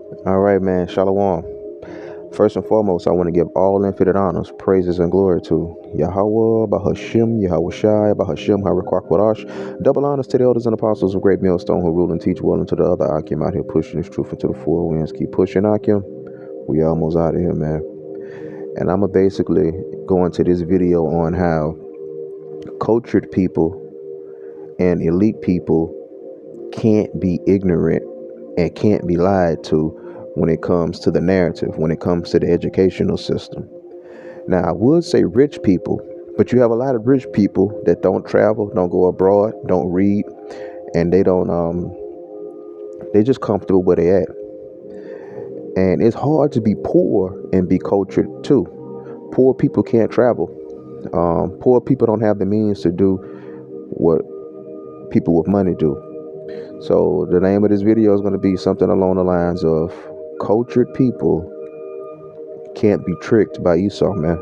All right, man. Shalom. First and foremost, I want to give all infinite honors, praises, and glory to Yahweh, Bahashim, Yahweh Shai, Bahashim, Harakwakwadash. Double honors to the elders and apostles of Great Millstone who rule and teach well, and to the other Akim out here pushing this truth into the four winds. Keep pushing, Akim. We almost out of here, man. And I'm going to basically go into this video on how cultured people and elite people can't be ignorant and can't be lied to when it comes to the narrative, when it comes to the educational system. Now, I would say rich people, but you have a lot of rich people that don't travel, don't go abroad, don't read, and they just comfortable where they at. And it's hard to be poor and be cultured too. Poor people can't travel. Poor people don't have the means to do what people with money do. So the name of this video is going to be something along the lines of cultured people can't be tricked by Esau, man.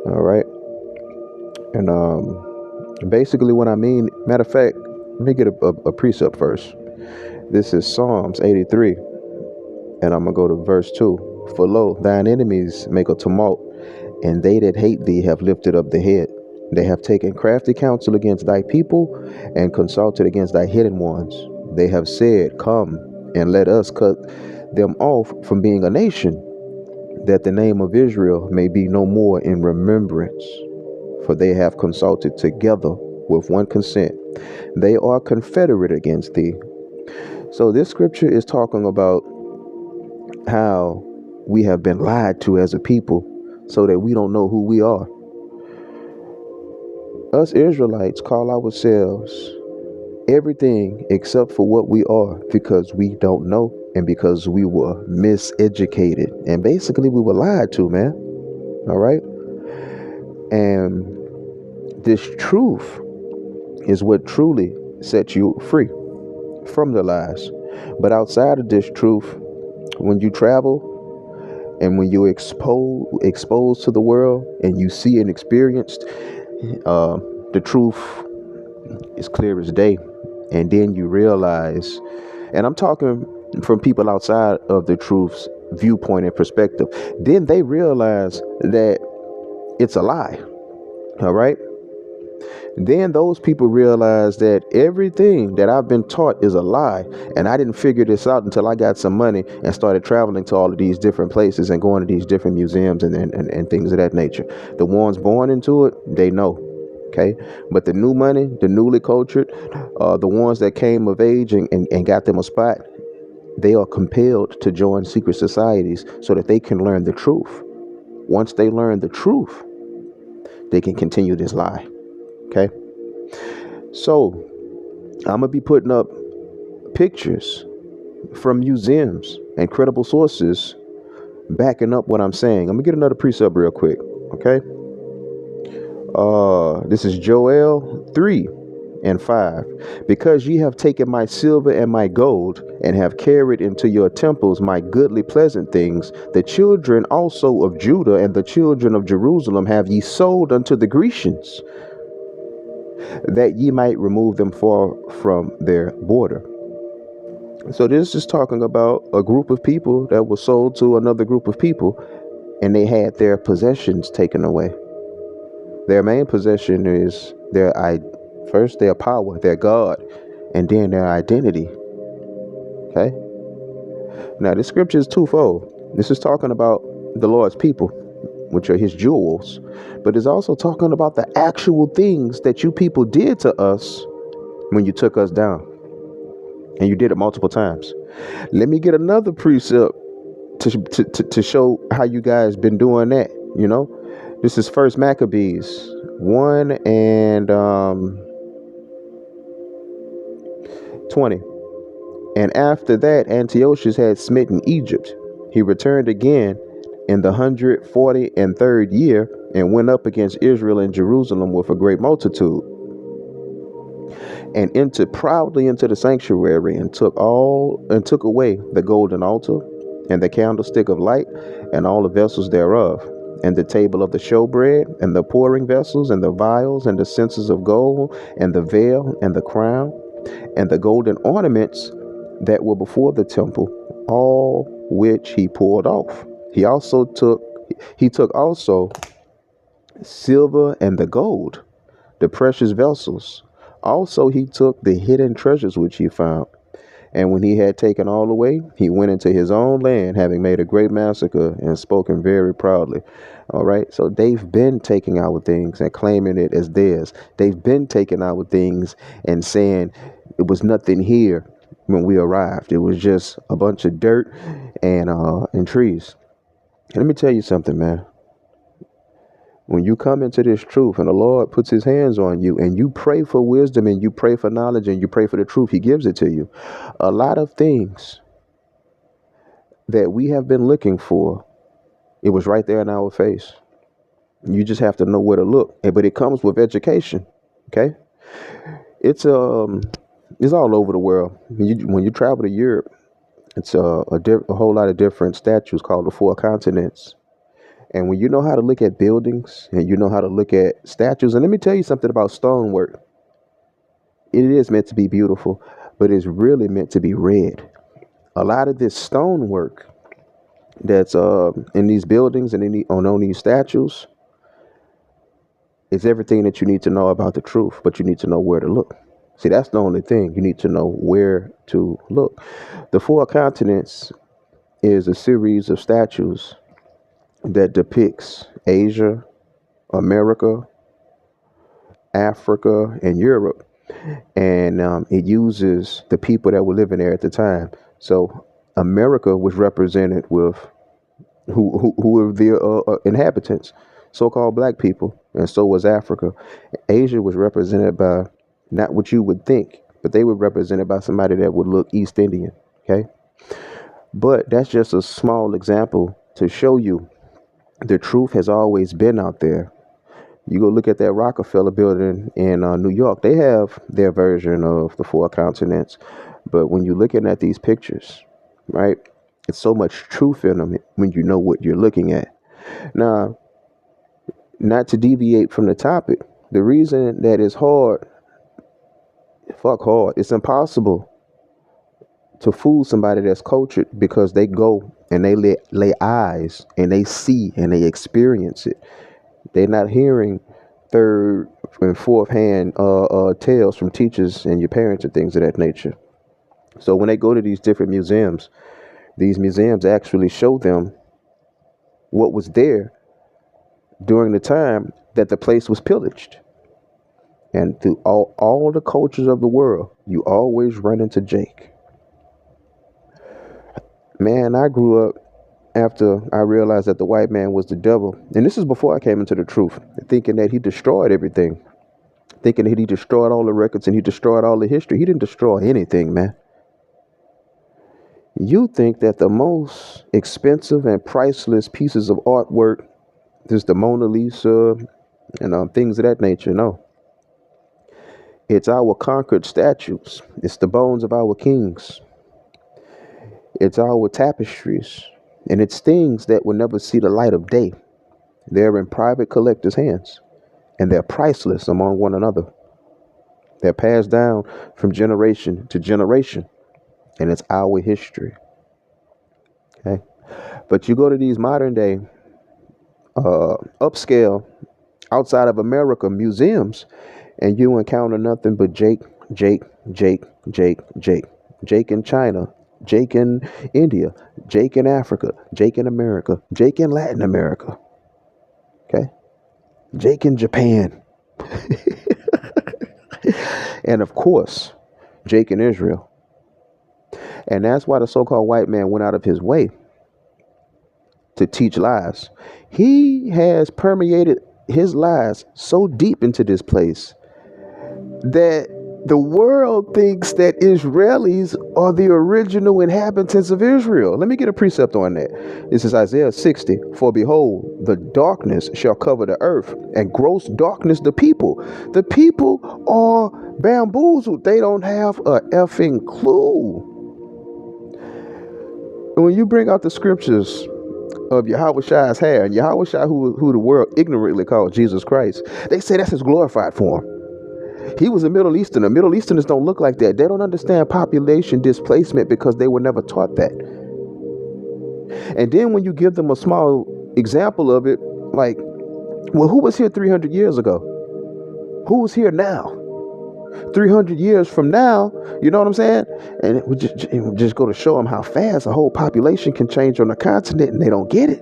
All right. And basically what I mean, matter of fact, let me get a precept first. This is Psalms 83, and I'm going to go to verse 2. For lo, thine enemies make a tumult, and they that hate thee have lifted up the head. They have taken crafty counsel against thy people, and consulted against thy hidden ones. They have said, come, and let us cut them off from being a nation, that the name of Israel may be no more in remembrance. For they have consulted together with one consent. They are confederate against thee. So this scripture is talking about how we have been lied to as a people so that we don't know who we are. Us Israelites call ourselves everything except for what we are because we don't know and because we were miseducated. And basically we were lied to, man. All right? And this truth is what truly sets you free from the lies. But outside of this truth, when you travel and when you're exposed to the world and you see and experienced, the truth is clear as day. And then you realize, and I'm talking from people outside of the truth's viewpoint and perspective, then they realize that it's a lie. All right. Then those people realize that everything that I've been taught is a lie. And I didn't figure this out until I got some money and started traveling to all of these different places and going to these different museums and things of that nature. The ones born into it, they know. Okay. But the new money, the newly cultured, the ones that came of age and got them a spot, they are compelled to join secret societies so that they can learn the truth. Once they learn the truth, they can continue this lie. Okay. So I'm going to be putting up pictures from museums and credible sources backing up what I'm saying. I'm going to get another precept real quick. Okay. This is Joel 3:5. Because ye have taken my silver and my gold, and have carried into your temples my goodly pleasant things, the children also of Judah and the children of Jerusalem have ye sold unto the Grecians, that ye might remove them far from their border. So this is talking about a group of people that were sold to another group of people, and they had their possessions taken away. Their main possession is their power, their God, and then their identity. Okay. Now this scripture is twofold. This is talking about the Lord's people, which are his jewels, but it's also talking about the actual things that you people did to us when you took us down. And you did it multiple times. Let me get another precept to show how you guys been doing that. You know, this is First Maccabees 1:20. And after that, Antiochus had smitten Egypt. He returned again in the 143rd year and went up against Israel and Jerusalem with a great multitude, and entered proudly into the sanctuary and took away the golden altar and the candlestick of light and all the vessels thereof, and the table of the showbread and the pouring vessels and the vials and the censers of gold and the veil and the crown and the golden ornaments that were before the temple, all which he pulled off. He took also silver and the gold, the precious vessels. Also he took the hidden treasures which he found. And when he had taken all away, he went into his own land, having made a great massacre and spoken very proudly. All right. So they've been taking our things and claiming it as theirs. They've been taking our things and saying it was nothing here when we arrived. It was just a bunch of dirt and trees. And let me tell you something, man. When you come into this truth and the Lord puts his hands on you and you pray for wisdom and you pray for knowledge and you pray for the truth, he gives it to you. A lot of things that we have been looking for, it was right there in our face. You just have to know where to look. But it comes with education. Okay. It's all over the world. When you travel to Europe, it's a whole lot of different statues called the four continents. And when you know how to look at buildings and you know how to look at statues, and let me tell you something about stonework. It is meant to be beautiful, but it's really meant to be read. A lot of this stonework that's in these buildings and on these statues is everything that you need to know about the truth, but you need to know where to look. See, that's the only thing. You need to know where to look. The four continents is a series of statues that depicts Asia, America, Africa, and Europe. And it uses the people that were living there at the time. So America was represented with who were the inhabitants, so-called black people, and so was Africa. Asia was represented by not what you would think, but they were represented by somebody that would look East Indian. Okay, but that's just a small example to show you the truth has always been out there. You go look at that Rockefeller building in New York. They have their version of the four continents. But when you're looking at these pictures, right, it's so much truth in them when you know what you're looking at. Now, not to deviate from the topic, the reason that it's hard, it's impossible to fool somebody that's cultured because they go and they lay eyes and they see and they experience it. They're not hearing third and fourth hand tales from teachers and your parents and things of that nature. So when they go to these different museums, these museums actually show them what was there during the time that the place was pillaged. And through all the cultures of the world, you always run into Jake. Man, I grew up after I realized that the white man was the devil. And this is before I came into the truth, thinking that he destroyed everything, thinking that he destroyed all the records and he destroyed all the history. He didn't destroy anything, man. You think that the most expensive and priceless pieces of artwork is the Mona Lisa and things of that nature. No. It's our conquered statues. It's the bones of our kings. It's our tapestries. And it's things that will never see the light of day. They're in private collectors' hands. And they're priceless among one another. They're passed down from generation to generation. And it's our history. Okay. But you go to these modern day, upscale, outside of America museums, and you encounter nothing but Jake in China, Jake in India, Jake in Africa, Jake in America, Jake in Latin America. Okay. Jake in Japan. And of course, Jake in Israel. And that's why the so-called white man went out of his way to teach lies. He has permeated his lies so deep into this place that the world thinks that Israelis are the original inhabitants of Israel. Let me get a precept on that. This is Isaiah 60. For behold, the darkness shall cover the earth, and gross darkness the people. The people are bamboozled. They don't have a effing clue. And when you bring out the scriptures of Yahweh-Shai's hair, and Yahweh-Shai, who the world ignorantly called Jesus Christ, they say that's his glorified form. He was a Middle Easterner. Middle Easterners don't look like that. They don't understand population displacement because they were never taught that. And then when you give them a small example of it, like, well, who was here 300 years ago? Who was here now? 300 years from now, you know what I'm saying? And it would just go to show them how fast a whole population can change on a continent, and they don't get it.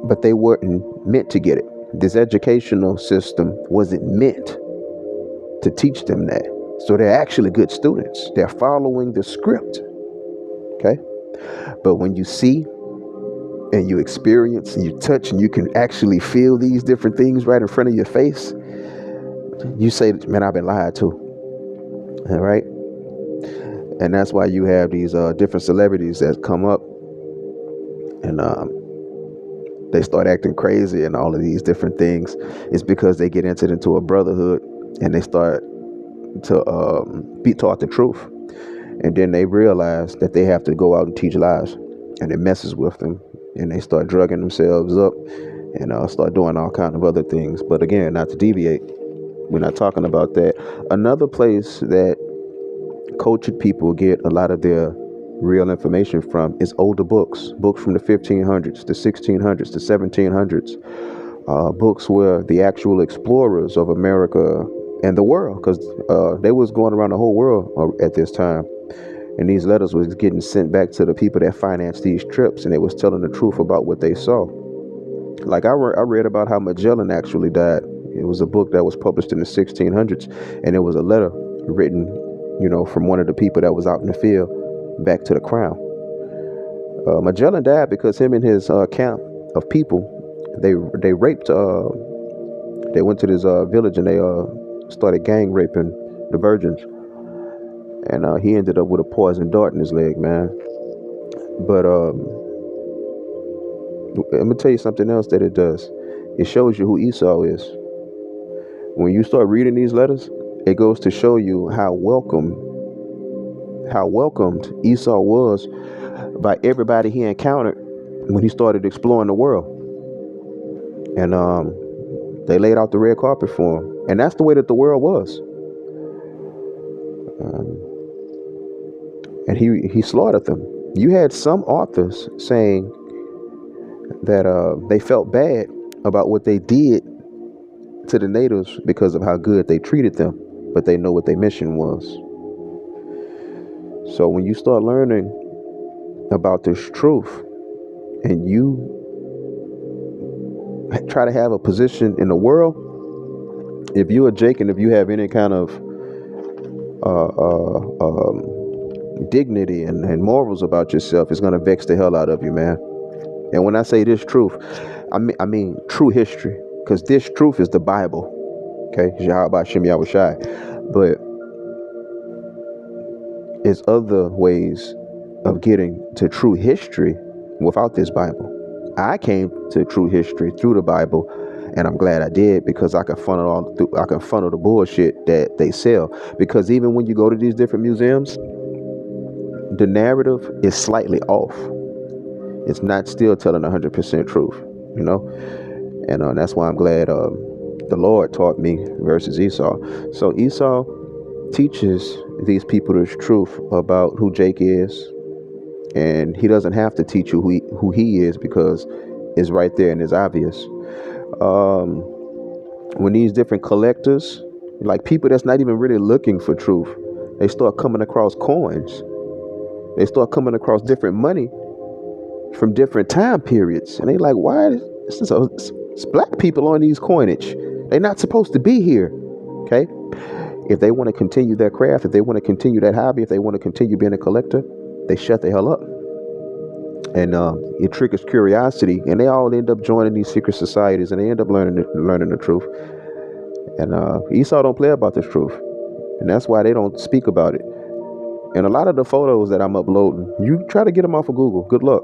But they weren't meant to get it. This educational system wasn't meant to teach them that. So they're actually good students. They're following the script. Okay? But when you see and you experience and you touch and you can actually feel these different things right in front of your face, you say, man, I've been lied to. All right? And that's why you have these different celebrities that come up and they start acting crazy and all of these different things. It's because they get entered into a brotherhood and they start to be taught the truth. And then they realize that they have to go out and teach lies, and it messes with them, and they start drugging themselves up and start doing all kinds of other things. But again, not to deviate, we're not talking about that. Another place that cultured people get a lot of their real information from is older books from the 1500s, the 1600s, the 1700s, books where the actual explorers of America and the world, because they was going around the whole world at this time, and these letters was getting sent back to the people that financed these trips, and they was telling the truth about what they saw. Like I read about how Magellan actually died. It was a book that was published in the 1600s, and it was a letter written, from one of the people that was out in the field back to the crown. Magellan died because him and his camp of people, they raped. They went to this village and they started gang raping the virgins, and he ended up with a poison dart in his leg, man. But let me tell you something else that it does. It shows you who Esau is. When you start reading these letters, it goes to show you how welcomed Esau was by everybody he encountered when he started exploring the world. And they laid out the red carpet for him. And that's the way that the world was. And he slaughtered them. You had some authors saying that they felt bad about what they did to the natives because of how good they treated them, but they know what their mission was. So when you start learning about this truth and you try to have a position in the world, if you're a Jake and if you have any kind of dignity and morals about yourself, it's going to vex the hell out of you, man. And when I say this truth, I mean true history, because this truth is the Bible. Okay, Yahweh Shem Yahweh Shai. But there's other ways of getting to true history without this Bible. I came to true history through the Bible, and I'm glad I did, because I can funnel the bullshit that they sell. Because even when you go to these different museums, the narrative is slightly off. It's not still telling 100% truth, and that's why I'm glad the Lord taught me versus Esau. So Esau teaches these people the truth about who Jake is, and he doesn't have to teach you who he is, because it's right there and it's obvious. When these different collectors, like people that's not even really looking for truth, they start coming across coins, they start coming across different money from different time periods, and they like, why it's black people on these coinage? They're not supposed to be here. Okay, if they want to continue their craft, if they want to continue that hobby, if they want to continue being a collector, they shut the hell up. And it triggers curiosity, and they all end up joining these secret societies, and they end up learning the truth. And Esau don't play about this truth, and that's why they don't speak about it. And a lot of the photos that I'm uploading, you try to get them off of Google, good luck.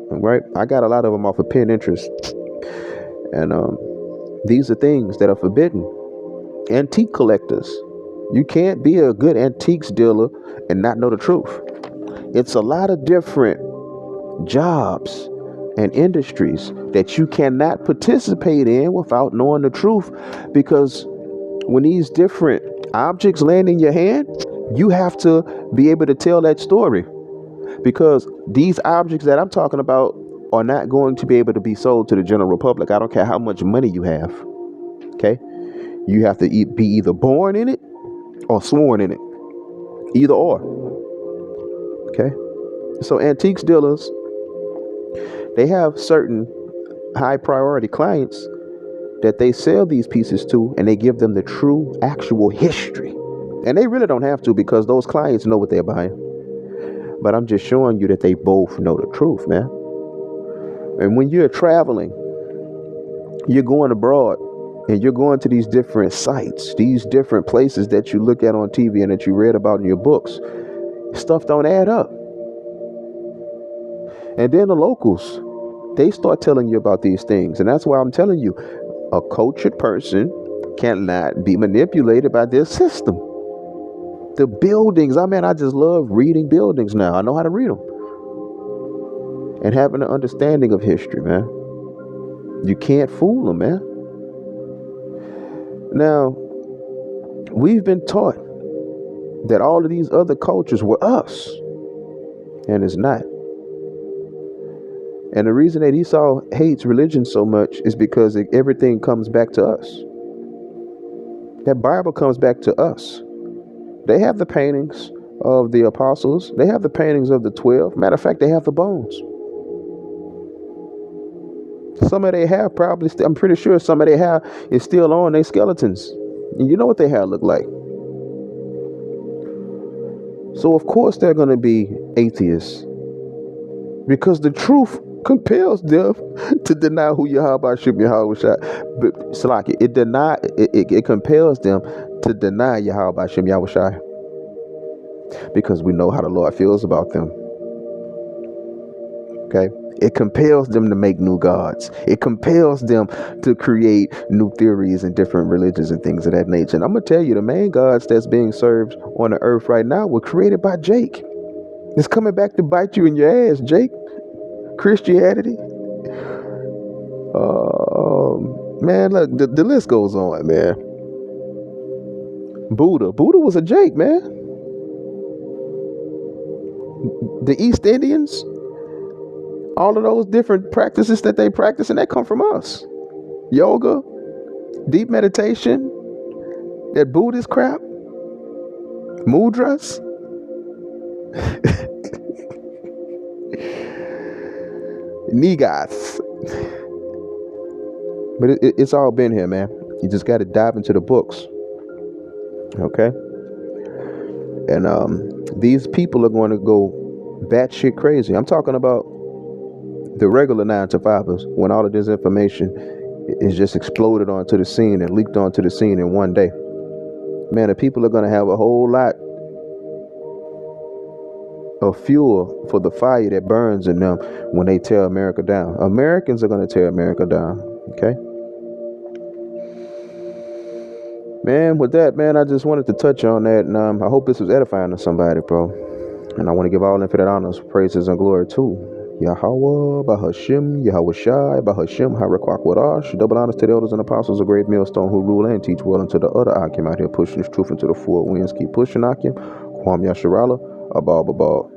Right? I got a lot of them off of Pinterest, and these are things that are forbidden. Antique collectors, you can't be a good antiques dealer and not know the truth. It's a lot of different jobs and industries that you cannot participate in without knowing the truth, because when these different objects land in your hand, you have to be able to tell that story, because these objects that I'm talking about are not going to be able to be sold to the general public. I don't care how much money you have. Okay, you have to be either born in it or sworn in it, either or. Okay, so antiques dealers, they have certain high priority clients that they sell these pieces to, and they give them the true actual history, and they really don't have to, because those clients know what they're buying. But I'm just showing you that they both know the truth, man. And when you're traveling, you're going abroad, and you're going to these different sites, these different places that you look at on TV and that you read about in your books, stuff don't add up. And then the locals, they start telling you about these things. And that's why I'm telling you, a cultured person cannot be manipulated by this system. The buildings, I just love reading buildings now. I know how to read them. And having an understanding of history, man. You can't fool them, man. Now, we've been taught that all of these other cultures were us. And it's not. And the reason that Esau hates religion so much is because everything comes back to us. That Bible comes back to us. They have the paintings of the apostles. They have the paintings of the 12. Matter of fact, they have the bones. Some of their hair probably, I'm pretty sure some of their hair is still on their skeletons. And you know what their hair look like. So of course they're going to be atheists, because the truth compels them to deny who Yahweh Shem Yahweh Shai. But Salaki, it compels them to deny Yahweh Shem Yahweh Shai, because we know how the Lord feels about them. Okay, it compels them to make new gods. It compels them to create new theories and different religions and things of that nature. And I'm gonna tell you, the main gods that's being served on the earth right now were created by Jake. It's coming back to bite you in your ass, Jake. Christianity. Man, look, the list goes on, man. Buddha was a Jake, man. The East Indians, all of those different practices that they practice, and that come from us. Yoga, deep meditation, that Buddhist crap, mudras. Nigas. But it's all been here, man. You just got to dive into the books. Okay? And these people are going to go batshit crazy. I'm talking about the regular 9-to-5ers, when all of this information is just exploded onto the scene and leaked onto the scene in one day. Man, the people are going to have a whole lot of fuel for the fire that burns in them when they tear America down. Americans are going to tear America down. Okay? Man, with that, man, I just wanted to touch on that, and I hope this was edifying to somebody, bro. And I want to give all infinite honors, praises, and glory to Yahweh, Bahashim, Yahweh Shai, Bahashim, Harakwak Wadash. Double honors to the elders and apostles of Great Millstone who rule and teach well, and to the other Akim out here pushing this truth into the four winds. Keep pushing, Akim. Kwam Yasharala, Abal Babal.